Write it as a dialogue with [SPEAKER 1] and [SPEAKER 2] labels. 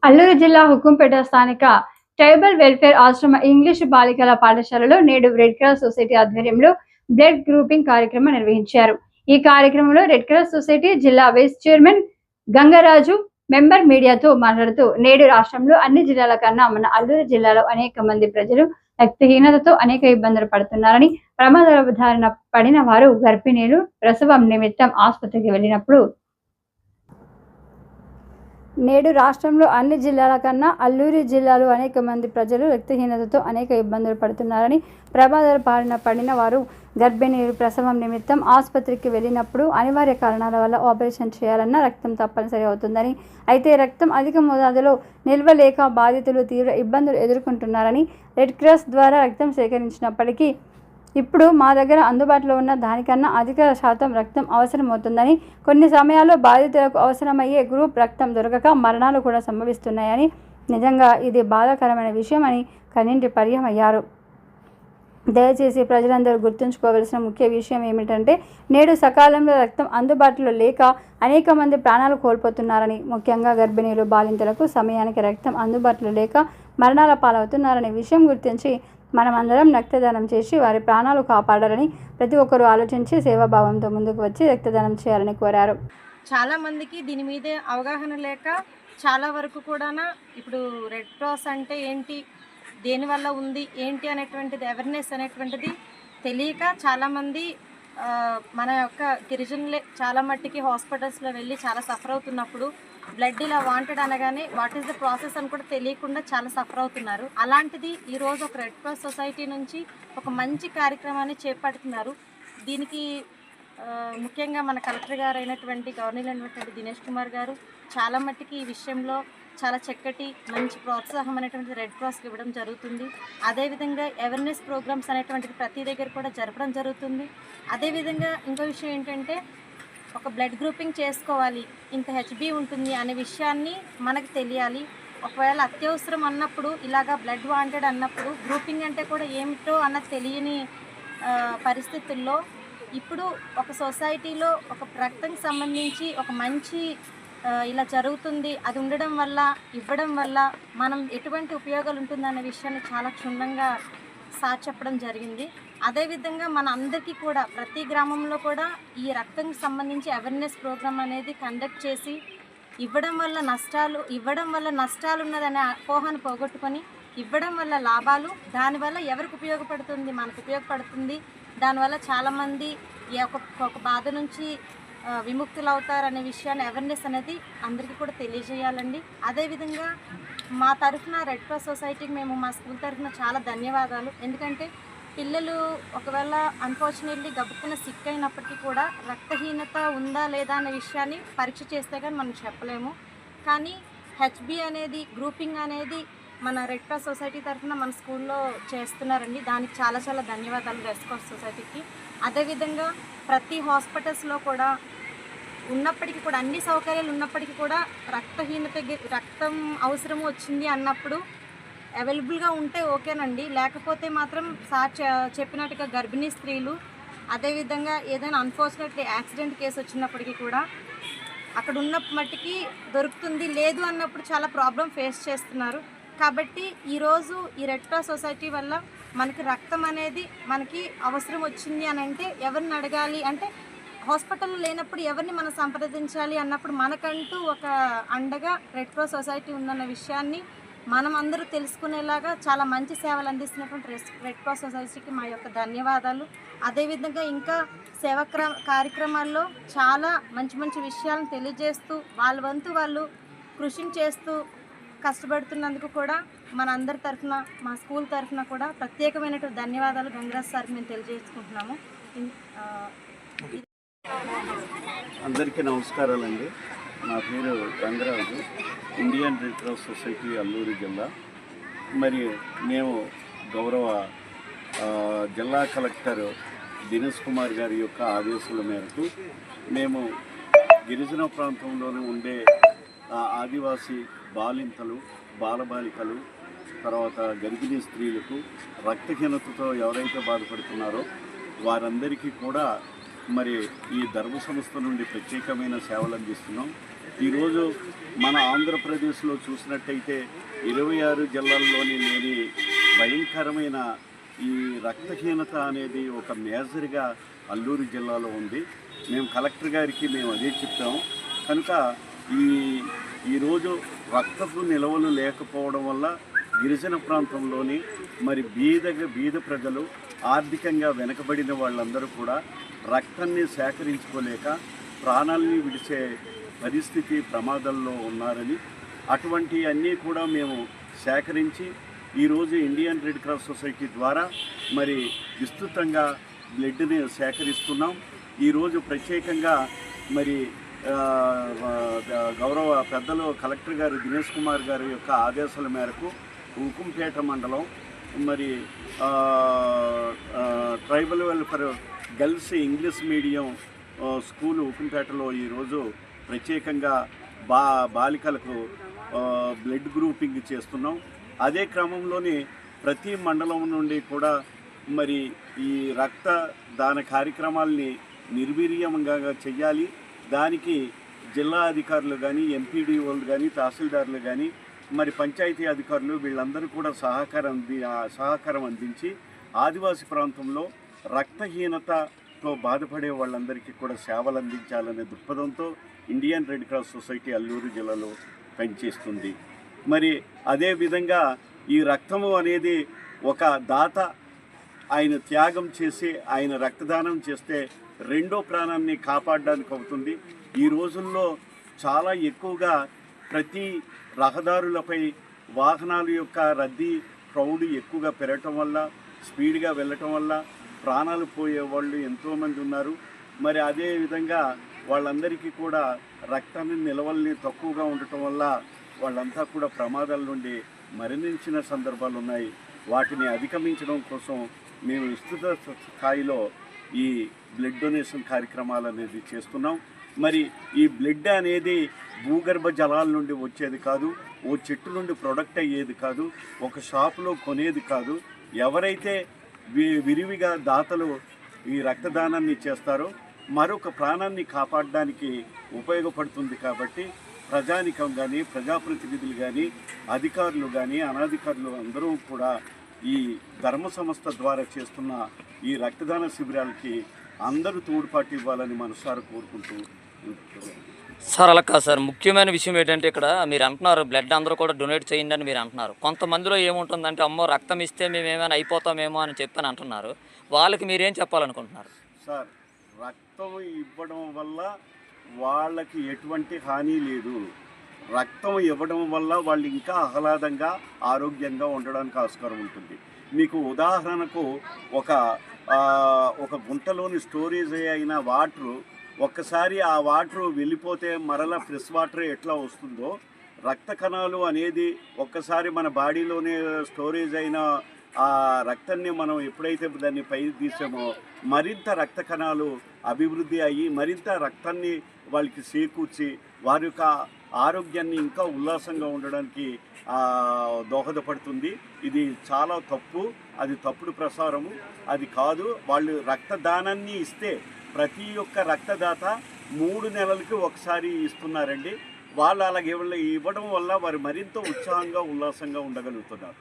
[SPEAKER 1] అల్లూరు జిల్లా హుకుంపేట స్థానిక tribal welfare ఆశ్రమ ఇంగ్లీషు బాలికల పాఠశాలలో నేడు రెడ్ క్రాస్ సొసైటీ ఆధ్వర్యంలో బ్లడ్ గ్రూపింగ్ కార్యక్రమం నిర్వహించారు. ఈ కార్యక్రమంలో రెడ్ క్రాస్ సొసైటీ జిల్లా వైస్ చైర్మన్ గంగరాజు మెంబర్ మీడియాతో మాట్లాడుతూ, నేడు రాష్ట్రంలో అన్ని జిల్లాల కన్నా మన అల్లూరు జిల్లాలో అనేక మంది ప్రజలు రక్తహీనతతో అనేక ఇబ్బందులు పడుతున్నారని, ప్రమాదాల బారిన పడిన వారు, గర్భిణీలు ప్రసవం నిమిత్తం ఆసుపత్రికి వెళ్ళినప్పుడు నేడు రాష్ట్రంలో అన్ని జిల్లాల కన్నా అల్లూరి జిల్లాలో అనేక మంది ప్రజలు రక్తహీనతతో అనేక ఇబ్బందులు పడుతున్నారని, ప్రమాదాల బారిన పడిన వారు, గర్భిణీలు ప్రసవం నిమిత్తం ఆసుపత్రికి వెళ్ళినప్పుడు అనివార్య కారణాల వల్ల ఆపరేషన్ చేయాలన్నా రక్తం తప్పనిసరి అవుతుందని, అయితే రక్తం అధిక మోతాదులో నిల్వ లేక బాధితులు తీవ్ర ఇబ్బందులు ఎదుర్కొంటున్నారని, రెడ్ క్రాస్ ద్వారా రక్తం సేకరించినప్పటికీ ఇప్పుడు మా దగ్గర అందుబాటులో ఉన్న దానికన్నా అధిక శాతం రక్తం అవసరమవుతుందని, కొన్ని సమయాల్లో బాధితులకు అవసరమయ్యే గ్రూప్ రక్తం దొరకక మరణాలు కూడా సంభవిస్తున్నాయని, నిజంగా ఇది బాధాకరమైన విషయం అని కన్నీటి పర్యమయ్యారు. దయచేసి ప్రజలందరూ గుర్తుంచుకోవాల్సిన ముఖ్య విషయం ఏమిటంటే, నేడు సకాలంలో రక్తం అందుబాటులో లేక అనేక మంది ప్రాణాలు కోల్పోతున్నారని, ముఖ్యంగా గర్భిణీలు, బాలింతలకు సమయానికి రక్తం అందుబాటులో లేక మరణాల పాలవుతున్నారనే విషయం గుర్తించి మనమందరం రక్తదానం చేసి వారి ప్రాణాలు కాపాడాలని ప్రతి ఒక్కరూ ఆలోచించి సేవాభావంతో ముందుకు వచ్చి రక్తదానం చేయాలని కోరారు.
[SPEAKER 2] చాలామందికి దీని మీదే అవగాహన లేక చాలా వరకు కూడా ఇప్పుడు రెడ్ క్రాస్ అంటే ఏంటి, దేనివల్ల ఉంది ఏంటి అనేటువంటిది అవేర్నెస్ అనేటువంటిది తెలియక చాలామంది మన యొక్క గిరిజనులే చాలా మట్టికి హాస్పిటల్స్లో వెళ్ళి చాలా సఫర్ అవుతున్నప్పుడు బ్లడ్ ఇలా వాంటెడ్ అనగానే వాట్ ఈస్ ద ప్రాసెస్ అని కూడా తెలియకుండా చాలా సఫర్ అవుతున్నారు. అలాంటిది ఈరోజు ఒక రెడ్ క్రాస్ సొసైటీ నుంచి ఒక మంచి కార్యక్రమాన్ని చేపడుతున్నారు. దీనికి ముఖ్యంగా మన కలెక్టర్ గారు అయినటువంటి గవర్నర్ అయినటువంటి దినేష్ కుమార్ గారు చాలా మట్టికి ఈ విషయంలో చాలా చక్కటి మంచి ప్రోత్సాహం అనేటువంటిది రెడ్ క్రాస్కి ఇవ్వడం జరుగుతుంది. అదేవిధంగా అవేర్నెస్ ప్రోగ్రామ్స్ అనేటువంటిది ప్రతి దగ్గర కూడా జరపడం జరుగుతుంది. అదేవిధంగా ఇంకో విషయం ఏంటంటే, ఒక బ్లడ్ గ్రూపింగ్ చేసుకోవాలి, ఇంత హెచ్బి ఉంటుంది అనే విషయాన్ని మనకు తెలియాలి. ఒకవేళ అత్యవసరం అన్నప్పుడు, ఇలాగా బ్లడ్ వాంటెడ్ అన్నప్పుడు గ్రూపింగ్ అంటే కూడా ఏమిటో అన్న తెలియని పరిస్థితుల్లో ఇప్పుడు ఒక సొసైటీలో ఒక రక్తంకి సంబంధించి ఒక మంచి ఇలా జరుగుతుంది, అది ఉండడం వల్ల, ఇవ్వడం వల్ల మనం ఎటువంటి ఉపయోగాలు ఉంటుందనే విషయాన్ని చాలా క్షుణ్ణంగా చెప్పడం జరిగింది. అదేవిధంగా మన అందరికీ కూడా ప్రతి గ్రామంలో కూడా ఈ రక్తంకి సంబంధించి అవేర్నెస్ ప్రోగ్రామ్ అనేది కండక్ట్ చేసి ఇవ్వడం వల్ల నష్టాలు ఉన్నదనే అపోహను పోగొట్టుకొని ఇవ్వడం వల్ల లాభాలు, దానివల్ల ఎవరికి ఉపయోగపడుతుంది, మనకు ఉపయోగపడుతుంది, దానివల్ల చాలామంది ఈ ఒక బాధ నుంచి విముక్తులు అవుతారనే విషయాన్ని అవేర్నెస్ అనేది అందరికీ కూడా తెలియజేయాలండి. అదేవిధంగా మా తరఫున రెడ్ క్రాస్ సొసైటీకి మేము మా స్కూల్ తరఫున చాలా ధన్యవాదాలు. ఎందుకంటే పిల్లలు ఒకవేళ అన్ఫార్చునేట్లీ గబుక్కున సిక్ అయినప్పటికీ కూడా రక్తహీనత ఉందా లేదా అనే విషయాన్ని పరీక్ష చేస్తే కానీ మనం చెప్పలేము. కానీ హెచ్బి అనేది, గ్రూపింగ్ అనేది మన రెడ్ క్రాస్ సొసైటీ తరఫున మన స్కూల్లో చేస్తున్నారండి. దానికి చాలా చాలా ధన్యవాదాలు రెడ్ క్రాస్ సొసైటీకి. అదేవిధంగా ప్రతి హాస్పిటల్స్లో కూడా ఉన్నప్పటికీ కూడా, అన్ని సౌకర్యాలు ఉన్నప్పటికీ కూడా రక్తం అవసరం వచ్చింది అన్నప్పుడు అవైలబుల్గా ఉంటే ఓకేనండి. లేకపోతే మాత్రం చెప్పినట్టుగా గర్భిణీ స్త్రీలు, అదేవిధంగా ఏదైనా అన్ఫార్చునేట్లీ యాక్సిడెంట్ కేసు వచ్చినప్పటికీ కూడా అక్కడ ఉన్న మట్టికి దొరుకుతుంది, లేదు అన్నప్పుడు చాలా ప్రాబ్లం ఫేస్ చేస్తున్నారు. కాబట్టి ఈరోజు ఈ రెడ్ క్రాస్ సొసైటీ వల్ల మనకి రక్తం అనేది మనకి అవసరం వచ్చింది అని అంటే ఎవరిని అడగాలి అంటే, హాస్పిటల్లో లేనప్పుడు ఎవరిని మనం సంప్రదించాలి అన్నప్పుడు మనకంటూ ఒక అండగా రెడ్ క్రాస్ సొసైటీ ఉందన్న విషయాన్ని మనం అందరూ తెలుసుకునేలాగా చాలా మంచి సేవలు అందిస్తున్నటువంటి రెడ్ క్రాస్ సొసైటీకి మా యొక్క ధన్యవాదాలు. అదేవిధంగా ఇంకా సేవా కార్యక్రమాల్లో చాలా మంచి మంచి విషయాలను తెలియజేస్తూ వాళ్ళ వంతు వాళ్ళు కృషి చేస్తూ కష్టపడుతున్నందుకు కూడా మన అందరి తరఫున, మా స్కూల్ తరఫున కూడా ప్రత్యేకమైనటువంటి ధన్యవాదాలు గంగరాజ్ సార్కి మేము తెలియజేసుకుంటున్నాము.
[SPEAKER 3] అందరికీ నమస్కారాలండి. నా పేరు Gangaraju, Indian Red Cross Society Alluri జిల్లా. మరి మేము గౌరవ జిల్లా కలెక్టర్ దినేష్ కుమార్ గారి యొక్క ఆదేశాల మేరకు మేము గిరిజన ప్రాంతంలోనే ఉండే ఆదివాసీ బాలింతలు, బాలబాలికలు, తర్వాత గర్భిణీ స్త్రీలకు రక్తహీనతతో ఎవరైతే బాధపడుతున్నారో వారందరికీ కూడా మరి ఈ ధర్మ సంస్థ నుండి ప్రత్యేకమైన సేవలు అందిస్తున్నాం. ఈరోజు మన ఆంధ్రప్రదేశ్లో చూసినట్టయితే 26 జిల్లాల్లోని లేని భయంకరమైన ఈ రక్తహీనత అనేది ఒక మేజర్గా అల్లూరు జిల్లాలో ఉంది. మేము కలెక్టర్ గారికి మేము అదే చెప్తాము. కనుక ఈరోజు రక్తపు నిల్వలు లేకపోవడం వల్ల గిరిజన ప్రాంతంలోని మరి బీద ప్రజలు, ఆర్థికంగా వెనకబడిన వాళ్ళందరూ కూడా రక్తాన్ని సేకరించుకోలేక ప్రాణాలని విడిచే పరిస్థితి ప్రమాదంలో ఉన్నారని, అటువంటి అన్నీ కూడా మేము సేకరించి ఈరోజు ఇండియన్ రెడ్ క్రాస్ సొసైటీ ద్వారా మరి విస్తృతంగా బ్లడ్ని సేకరిస్తున్నాం. ఈరోజు ప్రత్యేకంగా మరి గౌరవ పెద్దలు కలెక్టర్ గారు దినేష్ కుమార్ గారి యొక్క ఆదేశాల మేరకు ఉకుంపేట మండలం మరి tribal welfare girls English medium school ఉకుంపేటలో ఈరోజు ప్రత్యేకంగా బాలికలకు బ్లడ్ గ్రూపింగ్ చేస్తున్నాం. అదే క్రమంలోని ప్రతి మండలం నుండి కూడా మరి ఈ రక్తదాన కార్యక్రమాల్ని నిర్వీర్యంగా చేయాలి. దానికి జిల్లా అధికారులు కానీ, ఎంపీడీఓలు కానీ, తహసీల్దార్లు కానీ, మరి పంచాయతీ అధికారులు వీళ్ళందరూ కూడా సహకారం అందించి ఆదివాసీ ప్రాంతంలో రక్తహీనతతో బాధపడే వాళ్ళందరికీ కూడా సేవలు అందించాలనే దృక్పథంతో ఇండియన్ రెడ్ క్రాస్ సొసైటీ అల్లూరు జిల్లాలో పనిచేస్తుంది. మరి అదేవిధంగా ఈ రక్తము అనేది ఒక దాత ఆయన త్యాగం చేసి ఆయన రక్తదానం చేస్తే రెండో ప్రాణాన్ని కాపాడడానికి అవుతుంది. ఈ రోజుల్లో చాలా ఎక్కువగా ప్రతి రహదారులపై వాహనాల యొక్క రద్దీ క్రౌడ్ ఎక్కువగా పెరగటం వల్ల, స్పీడ్గా వెళ్ళటం వల్ల ప్రాణాలు పోయే వాళ్ళు ఎంతోమంది ఉన్నారు. మరి అదేవిధంగా వాళ్ళందరికీ కూడా రక్తాన్ని నిల్వల్ని తక్కువగా ఉండటం వల్ల వాళ్ళంతా కూడా ప్రమాదాల నుండి మరణించిన సందర్భాలు ఉన్నాయి. వాటిని అధిగమించడం కోసం మేము విస్తృత స్థాయిలో ఈ బ్లడ్ డొనేషన్ కార్యక్రమాలు అనేది చేస్తున్నాం. మరి ఈ బ్లడ్ అనేది భూగర్భ జలాల నుండి వచ్చేది కాదు, ఓ చెట్టు నుండి ప్రొడక్ట్ అయ్యేది కాదు, ఒక షాపులో కొనేది కాదు. ఎవరైతే విరివిగా దాతలు ఈ రక్తదానాన్ని చేస్తారో మరొక ప్రాణాన్ని కాపాడడానికి ఉపయోగపడుతుంది. కాబట్టి ప్రజానికం కానీ, ప్రజాప్రతినిధులు కానీ, అధికారులు కానీ, అనధికారులు అందరూ కూడా ఈ ధర్మ సంస్థ ద్వారా చేస్తున్న ఈ రక్తదాన శిబిరాలకి అందరూ తోడ్పాటు ఇవ్వాలని మనసారా కోరుకుంటూ.
[SPEAKER 4] సార్ అలా కాదు సార్, ముఖ్యమైన విషయం ఏంటంటే ఇక్కడ మీరు అంటున్నారు బ్లడ్ అందరూ కూడా డొనేట్ చేయండి అని మీరు అంటున్నారు. కొంతమందిలో ఏముంటుందంటే అమ్మో రక్తం ఇస్తే మేము ఏమైనా అయిపోతామేమో అని చెప్పని అంటున్నారు. వాళ్ళకి మీరేం చెప్పాలనుకుంటున్నారు?
[SPEAKER 3] సార్, రక్తం ఇవ్వడం వల్ల వాళ్ళకి ఎటువంటి హాని లేదు. రక్తం ఇవ్వడం వల్ల వాళ్ళు ఇంకా ఆహ్లాదంగా ఆరోగ్యంగా ఉండడానికి ఆస్కారం ఉంటుంది. మీకు ఉదాహరణకు ఒక గుంటలోని స్టోరేజ్ అయిన వాటరు ఒక్కసారి ఆ వాటరు వెళ్ళిపోతే మరలా ఫ్రెష్ వాటర్ ఎట్లా వస్తుందో, రక్త కణాలు అనేది ఒక్కసారి మన బాడీలోనే స్టోరేజ్ అయిన ఆ రక్తాన్ని మనం ఎప్పుడైతే దాన్ని పై తీసామో మరింత రక్త కణాలు అభివృద్ధి అయ్యి మరింత రక్తాన్ని వాళ్ళకి చేకూర్చి వారి యొక్క ఆరోగ్యాన్ని ఇంకా ఉల్లాసంగా ఉండడానికి దోహదపడుతుంది. ఇది చాలా తప్పు, అది తప్పుడు ప్రసారము, అది కాదు. వాళ్ళు రక్తదానాన్ని ఇస్తే ప్రతి ఒక్క రక్తదాత 3 నెలలకి ఒకసారి ఇస్తున్నారండి. వాళ్ళు అలాగే ఇవ్వడం వల్ల వారు మరింత ఉత్సాహంగా ఉల్లాసంగా ఉండగలుగుతున్నారు.